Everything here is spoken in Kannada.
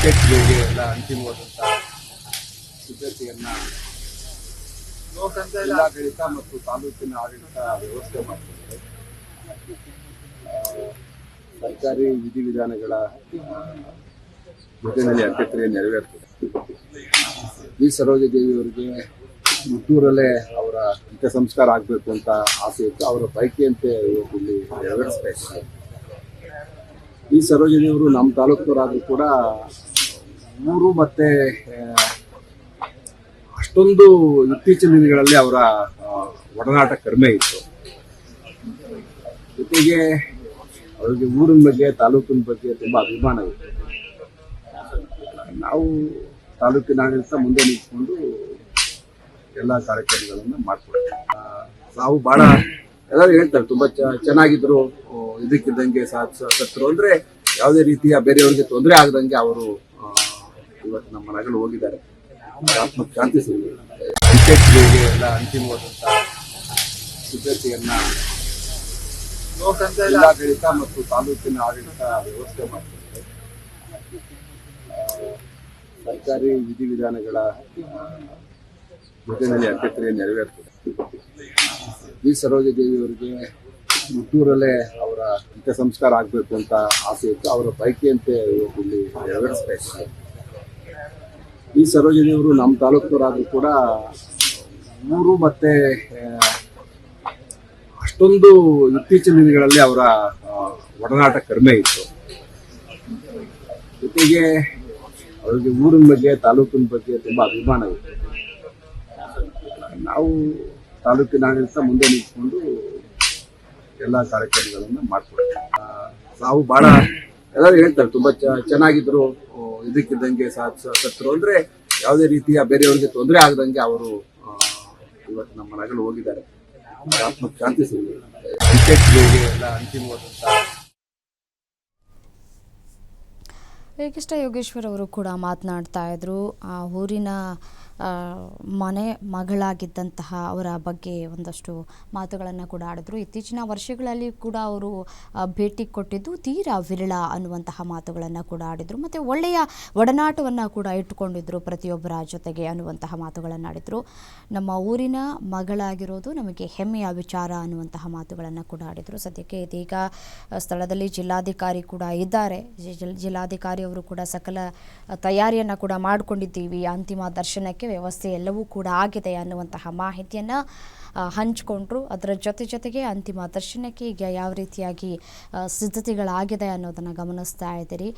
ಟಿಕೆಟ್ಗಳಿಗೆ ಎಲ್ಲ ಅಂತಿಮವಾದಂಥ ಸಿದ್ಧತೆಯನ್ನು ಜಿಲ್ಲಾಡಳಿತ ಮತ್ತು ತಾಲೂಕಿನ ಆಡಳಿತ ವ್ಯವಸ್ಥೆ ಮಾಡ್ತಾರೆ. ಸರ್ಕಾರಿ ವಿಧಿವಿಧಾನಗಳ ಜೊತೆಯಲ್ಲಿ ಅಂತ್ಯಕ್ರಿಯೆ ನೆರವೇರ್ತದೆ. ವಿ ಸರೋಜದೇವಿಯವರಿಗೆ ಹುಟ್ಟೂರಲ್ಲೇ ಅವರ ಅಂತ್ಯ ಸಂಸ್ಕಾರ ಆಗಬೇಕು ಅಂತ ಆಸೆ ಇತ್ತು. ಅವರ ಬಯಕೆಯಂತೆ ಇವತ್ತು ಇಲ್ಲಿ ನೆರವೇರಿಸ್ತಾ ಇದ್ದಾರೆ. ಈ ಸರೋಜದೇವರು ನಮ್ಮ ತಾಲೂಕಿನವರಾದರೂ ಕೂಡ ಊರು ಮತ್ತೆ ಅಷ್ಟೊಂದು ಇತ್ತೀಚಿನ ದಿನಗಳಲ್ಲಿ ಅವರ ಒಡನಾಟ ಕಡಿಮೆ ಇತ್ತು. ಜೊತೆಗೆ ಅವರಿಗೆ ಊರಿನ ಬಗ್ಗೆ ತಾಲೂಕಿನ ಬಗ್ಗೆ ತುಂಬ ಅಭಿಮಾನ ಇತ್ತು. ನಾವು ತಾಲೂಕಿನ ಆಡಳಿತ ಮುಂದೆ ನಿಂತ್ಕೊಂಡು ಎಲ್ಲ ಕಾರ್ಯಕ್ರಮಗಳನ್ನು ಮಾಡ್ಕೊಡ್ತೀವಿ. ನಾವು ಭಾಳ ಎಲ್ಲರೂ ಹೇಳ್ತಾರೆ ತುಂಬ ಚೆನ್ನಾಗಿದ್ರು, ಇದಕ್ಕಿದ್ದಂಗೆ ಸತ್ರು ಅಂದರೆ ಯಾವುದೇ ರೀತಿಯ ಬೇರೆಯವರಿಗೆ ತೊಂದರೆ ಆಗದಂಗೆ ಅವರು ಇವತ್ತು ನಮ್ಮ ಮನೆಗಳು ಹೋಗಿದ್ದಾರೆ. ಆತ್ಮಕ್ಕೆ ಶಾಂತಿ ಸಿಗಲಿ. ಟಿಕೆಟ್ಗಳಿಗೆ ಎಲ್ಲ ಅಂತಿಮವಾದಂಥ ಸಿದ್ಧತೆಯನ್ನು ಜಿಲ್ಲಾಡಳಿತ ಮತ್ತು ತಾಲೂಕಿನ ಆಡಳಿತ ವ್ಯವಸ್ಥೆ ಮಾಡ್ತಾರೆ. ಸರ್ಕಾರಿ ವಿಧಿವಿಧಾನಗಳ ಜೊತೆಯಲ್ಲಿ ಅಂತ್ಯಕ್ರಿಯೆ ನೆರವೇರ್ತದೆ. ವಿ ಸರೋಜದೇವಿಯವರಿಗೆ ಹುಟ್ಟೂರಲ್ಲೇ ಅವರ ಅಂತ್ಯ ಸಂಸ್ಕಾರ ಆಗಬೇಕು ಅಂತ ಆಸೆ ಇತ್ತು. ಅವರ ಬಯಕೆಯಂತೆ ಇವತ್ತು ಇಲ್ಲಿ ನೆರವೇರಿಸ್ತಾ ಇದ್ದಾರೆ. ಈ ಸರೋಜದೇವರು ನಮ್ಮ ತಾಲೂಕಿನವರಾದರೂ ಕೂಡ ಊರು ಮತ್ತೆ ಅಷ್ಟೊಂದು ಇತ್ತೀಚಿನ ದಿನಗಳಲ್ಲಿ ಅವರ ಒಡನಾಟ ಕಡಿಮೆ ಇತ್ತು. ಜೊತೆಗೆ ಅವರಿಗೆ ಊರಿನ ಬಗ್ಗೆ ತಾಲೂಕಿನ ಬಗ್ಗೆ ತುಂಬ ಅಭಿಮಾನ ಇತ್ತು. ನಾವು ತಾಲೂಕಿನ ಆಡಳಿತ ಮುಂದೆ ನಿಂತ್ಕೊಂಡು ಎಲ್ಲ ಕಾರ್ಯಕ್ರಮಗಳನ್ನು ಮಾಡ್ಕೊಡ್ತೀವಿ. ನಾವು ಭಾಳ ಎಲ್ಲರೂ ಹೇಳ್ತಾರೆ ತುಂಬ ಚೆನ್ನಾಗಿದ್ರು, ಇದಕ್ಕಿದ್ದಂಗೆ ಸತ್ರು ಅಂದರೆ ಯಾವುದೇ ರೀತಿಯ ಬೇರೆಯವರಿಗೆ ತೊಂದರೆ ಆಗದಂಗೆ ಅವರು ಇವತ್ತು ನಮ್ಮ ಮನೆಗಳು ಹೋಗಿದ್ದಾರೆ. ಆತ್ಮಕ್ಕೆ ಶಾಂತಿ ಸಿಗಲಿ. ಟಿಕೆಟ್ಗಳಿಗೆ ಎಲ್ಲ ಅಂತಿಮವಾದಂಥ ಏಕಷ್ಟ ಯೋಗೇಶ್ವರ್ ಅವರು ಕೂಡ ಮಾತನಾಡ್ತಾ ಇದ್ರು. ಆ ಊರಿನ ಮನೆ ಮಗಳಾಗಿದ್ದಂತಹ ಅವರ ಬಗ್ಗೆ ಒಂದಷ್ಟು ಮಾತುಗಳನ್ನು ಕೂಡ ಆಡಿದ್ರು. ಇತ್ತೀಚಿನ ವರ್ಷಗಳಲ್ಲಿ ಕೂಡ ಅವರು ಭೇಟಿ ಕೊಟ್ಟಿದ್ದು ತೀರಾ ವಿರಳ ಅನ್ನುವಂತಹ ಮಾತುಗಳನ್ನು ಕೂಡ ಆಡಿದರು. ಮತ್ತು ಒಳ್ಳೆಯ ಒಡನಾಟವನ್ನು ಕೂಡ ಇಟ್ಟುಕೊಂಡಿದ್ದರು ಪ್ರತಿಯೊಬ್ಬರ ಜೊತೆಗೆ ಅನ್ನುವಂತಹ ಮಾತುಗಳನ್ನು ಆಡಿದರು. ನಮ್ಮ ಊರಿನ ಮಗಳಾಗಿರೋದು ನಮಗೆ ಹೆಮ್ಮೆಯ ವಿಚಾರ ಅನ್ನುವಂತಹ ಮಾತುಗಳನ್ನು ಕೂಡ ಆಡಿದರು. ಸದ್ಯಕ್ಕೆ ಇದೀಗ ಸ್ಥಳದಲ್ಲಿ ಜಿಲ್ಲಾಧಿಕಾರಿ ಕೂಡ ಇದ್ದಾರೆ. ಜಿಲ್ಲಾಧಿಕಾರಿ ಅವರು ಕೂಡ ಸಕಲ ತಯಾರಿಯನ್ನು ಕೂಡ ಮಾಡಿಕೊಂಡಿದ್ದೀವಿ, ಅಂತಿಮ ದರ್ಶನಕ್ಕೆ ವ್ಯವಸ್ಥೆ ಎಲ್ಲವೂ ಕೂಡ ಆಗಿದೆ ಅನ್ನುವಂತಹ ಮಾಹಿತಿಯನ್ನು ಹಂಚಿಕೊಂಡ್ರು. ಅದರ ಜೊತೆಗೆ ಅಂತಿಮ ದರ್ಶನಕ್ಕೆ ಈಗ ಯಾವ ರೀತಿಯಾಗಿ ಸಿದ್ಧತೆಗಳಾಗಿದೆ ಅನ್ನೋದನ್ನು ಗಮನಿಸ್ತಾ ಇದ್ದೀರಿ.